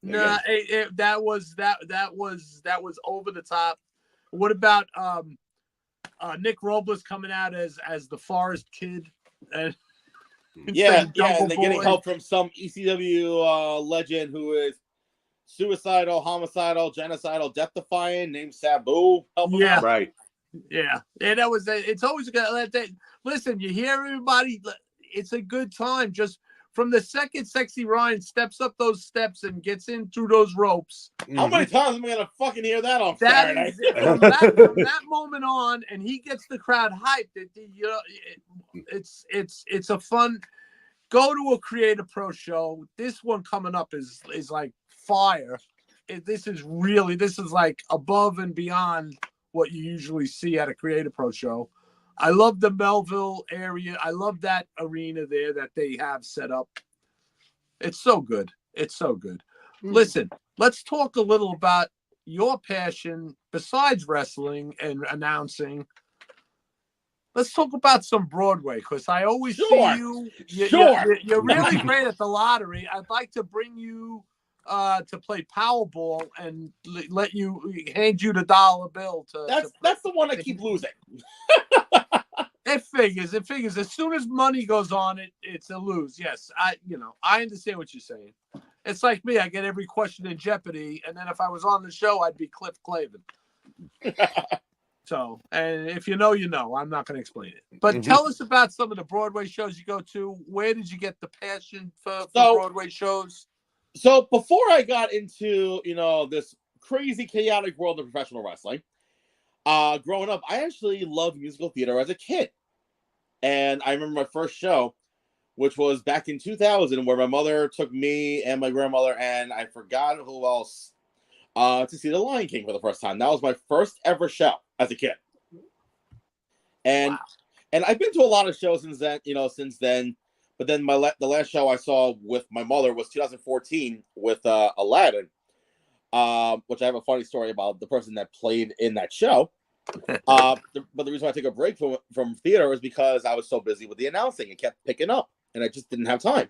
No, that was over the top. What about Nick Robles coming out as the Forest Kid? And they're getting help from some ECW legend who is suicidal, homicidal, genocidal, death-defying, named Sabu. Yeah, right. Yeah, that was. It's always a good. Listen, you hear everybody. It's a good time. Just from the second Sexy Ryan steps up those steps and gets in through those ropes. How many times am I gonna fucking hear that on Saturday? From that moment on, and he gets the crowd hyped. It's a fun. Go to a Creative Pro show. This one coming up is like fire. This is like above and beyond what you usually see at a Creative Pro show. I love the Melville area. I love that arena there that they have set up. It's so good. Listen, let's talk a little about your passion besides wrestling and announcing. Let's talk about some Broadway, because I always see you. You're really great at the lottery. I'd like to bring you to play Powerball and hand you the dollar bill. That's the one I keep losing. It figures. As soon as money goes on it, it's a lose. Yes, I understand what you're saying. It's like me. I get every question in Jeopardy, and then if I was on the show, I'd be Cliff Clavin. So, and if you know, you know. I'm not going to explain it. But tell us about some of the Broadway shows you go to. Where did you get the passion for Broadway shows? So before I got into, this crazy chaotic world of professional wrestling, Growing up, I actually loved musical theater as a kid. And I remember my first show, which was back in 2000, where my mother took me and my grandmother, and I forgot who else, to see The Lion King for the first time. That was my first ever show as a kid. And Wow. and I've been to a lot of shows since then. But then the last show I saw with my mother was 2014 with Aladdin, which I have a funny story about the person that played in that show. But the reason why I took a break from theater was because I was so busy with the announcing. It kept picking up, and I just didn't have time.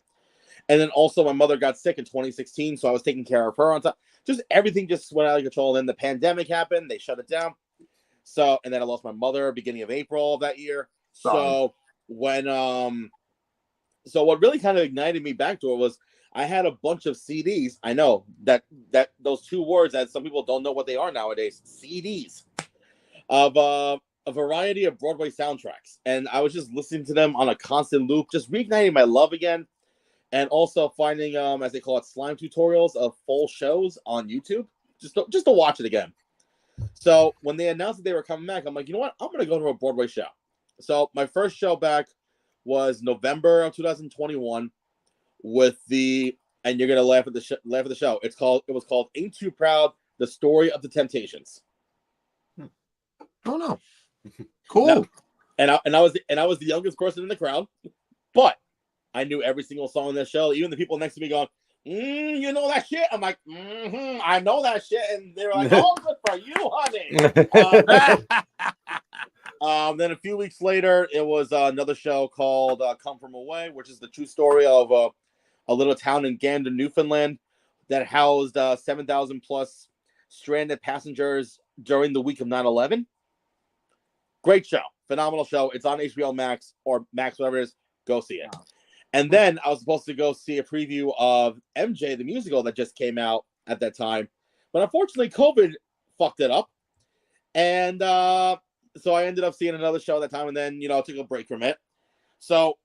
And then also my mother got sick in 2016, so I was taking care of her on top. Just everything just went out of control. And then the pandemic happened. They shut it down. So, and then I lost my mother beginning of April of that year. So when so what really kind of ignited me back to it was I had a bunch of CDs. I know that those two words that some people don't know what they are nowadays, CDs, of a variety of Broadway soundtracks. And I was just listening to them on a constant loop, just reigniting my love again. And also finding, as they call it, slime tutorials of full shows on YouTube, just to watch it again. So when they announced that they were coming back, I'm like, you know what? I'm going to go to a Broadway show. So my first show back was November of 2021 with and you're going to laugh at the show. It was called Ain't Too Proud, The Story of the Temptations. Oh, no. Cool. Now, and I was the youngest person in the crowd, but I knew every single song in that show. Even the people next to me going, you know that shit? I'm like, I know that shit. And they were like, oh, good for you, honey. Then a few weeks later, it was another show called Come From Away, which is the true story of a little town in Gander, Newfoundland that housed 7,000 plus stranded passengers during the week of 9/11. Great show. Phenomenal show. It's on HBO Max or Max, whatever it is. Go see it. And then I was supposed to go see a preview of MJ, the musical that just came out at that time. But unfortunately, COVID fucked it up. And so I ended up seeing another show at that time and then, took a break from it. So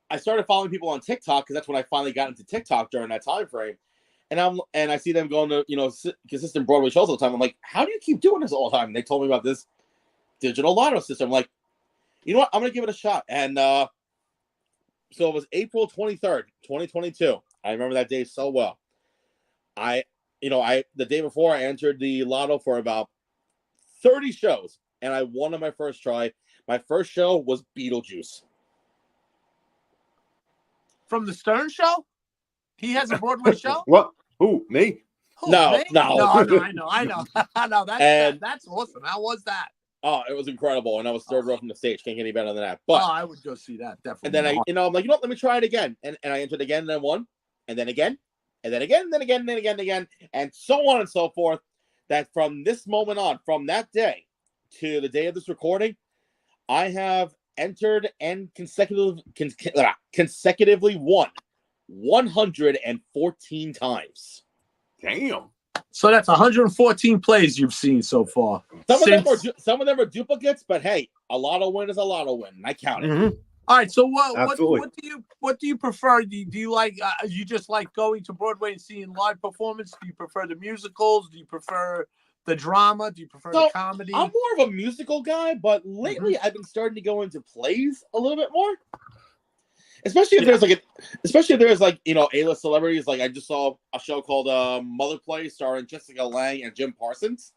I started following people on TikTok because that's when I finally got into TikTok during that time frame. And I see them going to, consistent Broadway shows all the time. I'm like, how do you keep doing this all the time? And they told me about this digital lotto system. I'm like, you know what? I'm going to give it a shot. And so it was April 23rd, 2022. I remember that day so well. The day before I entered the lotto for about 30 shows and I won on my first try. My first show was Beetlejuice. From the Stern Show? He has a Broadway show? What? Who? Me? Who, No. me? No, I know. No, that's awesome. How was that? Oh, it was incredible. And I was third row from the stage. Can't get any better than that. But I would go see that, definitely. And then I'm like, let me try it again. And I entered again and then won. And then again. And then again, and then again, and then again, and again. And so on and so forth. That from this moment on, from that day to the day of this recording, I have entered and consecutively won 114 times. Damn. So that's 114 plays you've seen so far. Some of them are duplicates, but hey, a lotto win is a lotto win. I count it. Mm-hmm. All right. So what do you prefer? Do you like you just like going to Broadway and seeing live performance? Do you prefer the musicals? Do you prefer the drama? Do you prefer the comedy? I'm more of a musical guy, but lately I've been starting to go into plays a little bit more. Especially if there's A-list celebrities. Like I just saw a show called Mother Play starring Jessica Lange and Jim Parsons.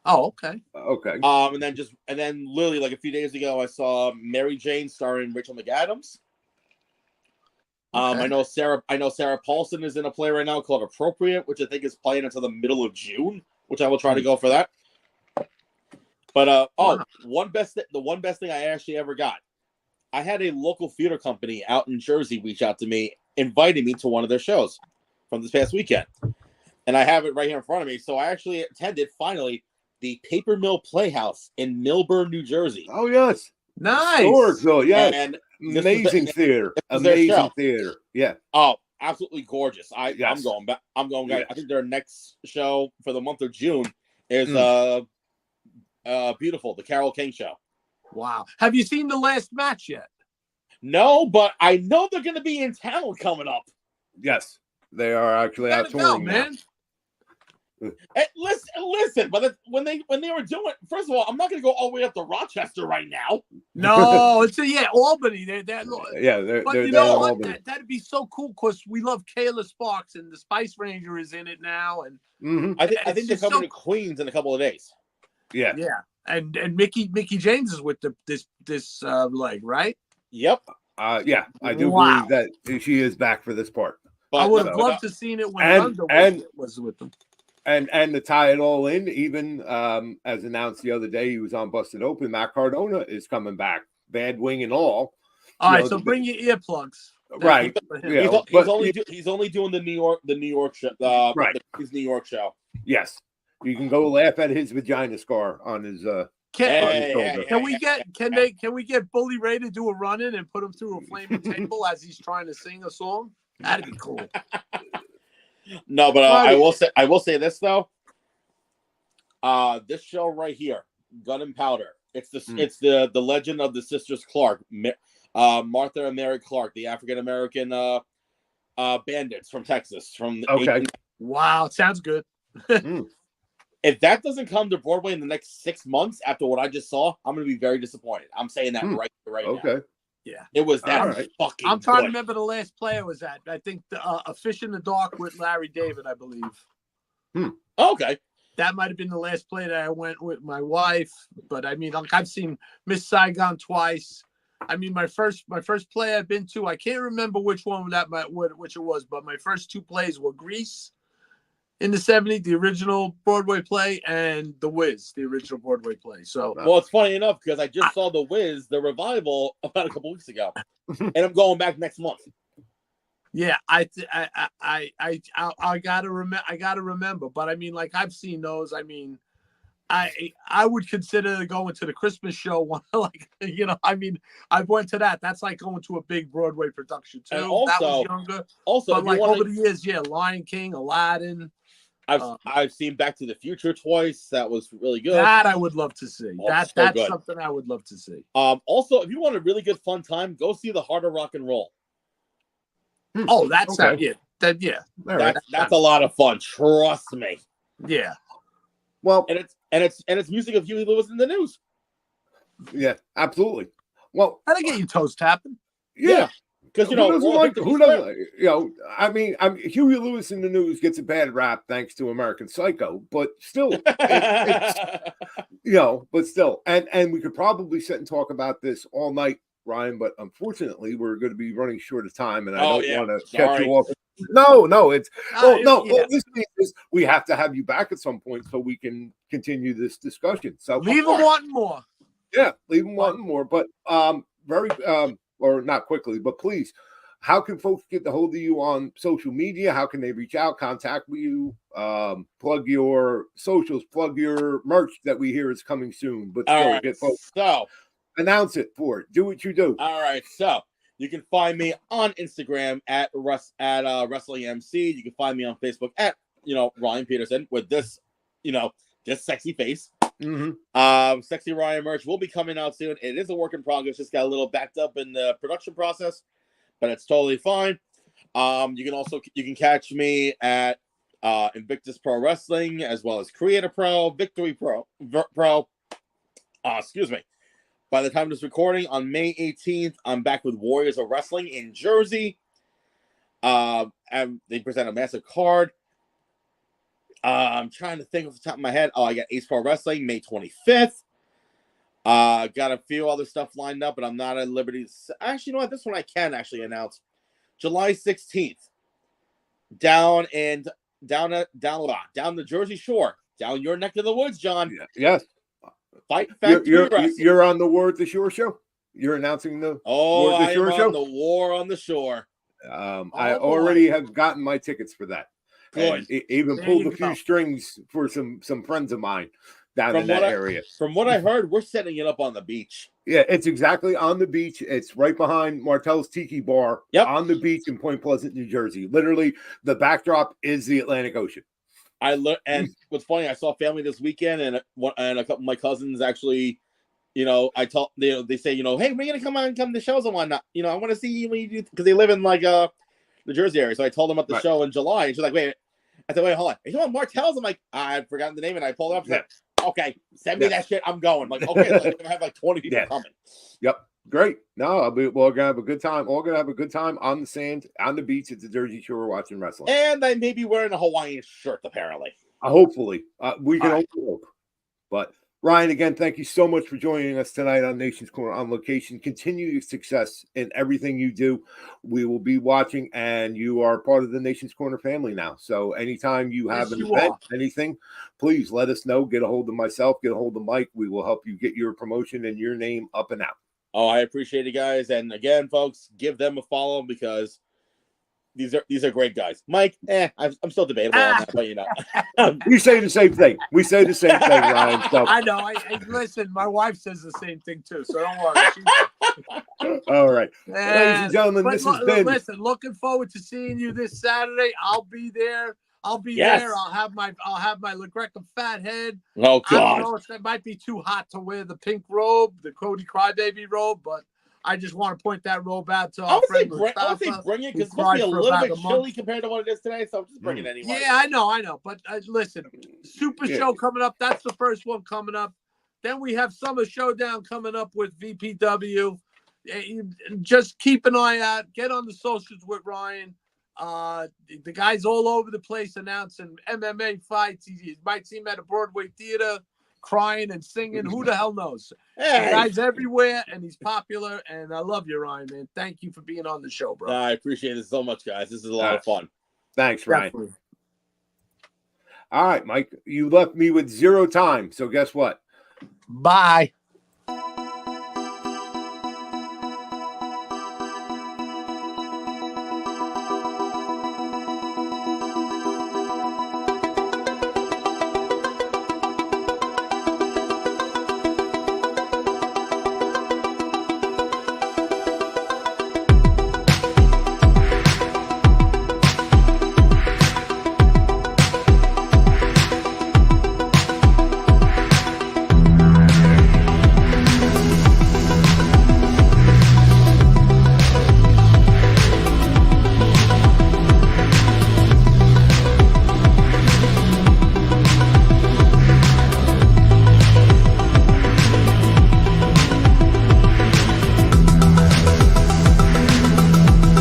Oh, okay. Okay. And then literally like a few days ago I saw Mary Jane starring Rachel McAdams. Okay. I know Sarah Paulson is in a play right now called Appropriate, which I think is playing until the middle of June, which I will try to go for that. But the one best thing I actually ever got. I had a local theater company out in Jersey reach out to me, inviting me to one of their shows from this past weekend. And I have it right here in front of me. So I actually attended, finally, the Paper Mill Playhouse in Millburn, New Jersey. Oh, yes. Nice. Historical, yes. And amazing theater. Amazing theater. Yeah. Oh, absolutely gorgeous. Yes. I'm going back. Yes. I think their next show for the month of June is beautiful. The Carole King show. Wow. Have you seen the last match yet? No, but I know they're going to be in town coming up. Yes. They are actually out touring, man. Listen, but when they were doing, first of all, I'm not going to go all the way up to Rochester right now. No, it's Albany. They're but they're you know what? Albany. That'd be so cool because we love Kayla Sparks and the Spice Ranger is in it now, and I think they're coming to Queens in a couple of days. Yeah, and Mickey James is with this leg, right? Yep. Yeah, I do believe that she is back for this part. But I would have loved to seen it when Thunder was with them. And to tie it all in, even as announced the other day, he was on Busted Open. Matt Cardona is coming back, bad wing and all. All right, so bring your earplugs. Right. He's only doing the New York show. Right. His New York show. Yes. You can go laugh at his vagina scar on his Can we get Bully Ray to do a run in and put him through a flaming table as he's trying to sing a song? That'd be cool. No, but I will say this though. This show right here, Gun and Powder. It's the legend of the sisters Clark, Martha and Mary Clark, the African American bandits from Texas. Wow, sounds good. If that doesn't come to Broadway in the next 6 months after what I just saw, I'm going to be very disappointed. I'm saying that right now. Okay. Yeah. It was that fucking I'm trying to remember the last play I was at. I think A Fish in the Dark with Larry David, I believe. Okay. That might have been the last play that I went with my wife. But I mean, I've seen Miss Saigon twice. I mean, my first play I've been to, I can't remember which one which it was, but my first two plays were Grease in the 70s, the original Broadway play, and The Wiz, the original Broadway play. So, well, it's funny enough because I just saw The Wiz, the revival, about a couple weeks ago, and I'm going back next month. Yeah, I gotta remember, but I mean, like I've seen those. I mean, I would consider going to the Christmas show one. Like, you know, I mean, I went to that. That's like going to a big Broadway production too. And also, that was younger. Also, but like over the years, Lion King, Aladdin. I've seen Back to the Future twice. That was really good. That I would love to see. That's good. something I would love to see. Also, if you want a really good fun time, go see The Heart of Rock and Roll. Oh, that's okay. That's a lot of fun. Trust me. Yeah. Well, and it's music of Huey Lewis in the News. Yeah, absolutely. Well, how to get you toes tapping? Yeah. Because who doesn't? You know, I mean, Huey Lewis in the News gets a bad rap thanks to American Psycho, but still, but still, and we could probably sit and talk about this all night, Ryan. But unfortunately, we're going to be running short of time, and I don't want to catch you off. No, we have to have you back at some point so we can continue this discussion. So leave them wanting more. Yeah, leave them wanting more, but or not quickly, but please, how can folks get a hold of you on social media? How can they reach out, contact you, plug your socials, plug your merch that we hear is coming soon? But still, get folks. So announce it for it. Do what you do. All right. So you can find me on Instagram at Wrestling MC. You can find me on Facebook at Ryan Peterson with this sexy face. Mm-hmm. Sexy Ryan merch will be coming out soon. It is a work in progress. Just got a little backed up in the production process, but it's totally fine. You can catch me at Invictus Pro Wrestling as well as Creator Pro, Victory Pro. Excuse me. By the time of this recording on May 18th, I'm back with Warriors of Wrestling in Jersey. And they present a massive card. I'm trying to think off the top of my head. Oh, I got Ace Pro Wrestling May 25th. Got a few other stuff lined up, but I'm not at liberty. Actually, you know what? This one I can actually announce. July 16th. Down the Jersey Shore. Down your neck of the woods, John. Yes. Fight Factory Wrestling. You're on the War at the Shore show? You're announcing the War at the Shore show? The War on the Shore. I already have gotten my tickets for that. Good. Even pulled a few strings for some friends of mine down in that area. From what I heard, we're setting it up on the beach. Yeah, it's exactly on the beach. It's right behind Martell's Tiki Bar on the beach in Point Pleasant, New Jersey. Literally, the backdrop is the Atlantic Ocean. And what's funny, I saw family this weekend, and a couple of my cousins actually, I told they say, hey, we're gonna come to the shows and whatnot. I want to see you when you do, because they live in the Jersey area. So I told them about the show in July, and she's like, wait. I said, wait, hold on. You know what Martell's? I'm like, I've forgotten the name, and I pulled it up. Like, okay, send me that shit. I'm going. Like, okay, so I'm gonna have like 20 people coming. Yep. Great. No, we're gonna have a good time. All gonna have a good time on the sand, on the beach at the Jersey Shore watching wrestling. And I may be wearing a Hawaiian shirt, apparently. Hopefully. We can only hope. But Ryan, again, thank you so much for joining us tonight on Nation's Corner on location. Continue your success in everything you do. We will be watching, and you are part of the Nation's Corner family now. So anytime you have an event, anything, please let us know. Get a hold of myself, get a hold of Mike. We will help you get your promotion and your name up and out. Oh, I appreciate it, guys. And again, folks, give them a follow because these are great guys. Mike, I'm still debatable on that, but you know. We say the same thing. We say the same thing, Ryan. So. I know. I listen, my wife says the same thing too, so don't worry. All right. Ladies and gentlemen, this has been. Listen, looking forward to seeing you this Saturday. I'll be there. There. I'll have my LaGreca fat head. Oh God! I don't know, it might be too hot to wear the pink robe, the Cody Crybaby robe, but I just want to point that robe out to our friend Mustafa. I would say bring it because it's supposed to be a little bit chilly compared to what it is today, so just bring it anyway. Yeah, I know. But listen, Super Show coming up. That's the first one coming up. Then we have Summer Showdown coming up with VPW. Just keep an eye out. Get on the socials with Ryan. The guy's all over the place announcing MMA fights. You might see him at a Broadway theater crying and singing. Who the hell knows? Hey. The guy's everywhere, and he's popular, and I love you, Ryan, man. Thank you for being on the show, bro. I appreciate it so much, guys. This is a lot of fun. Thanks, Ryan. Definitely. All right, Mike, you left me with 0 time, so guess what? Bye.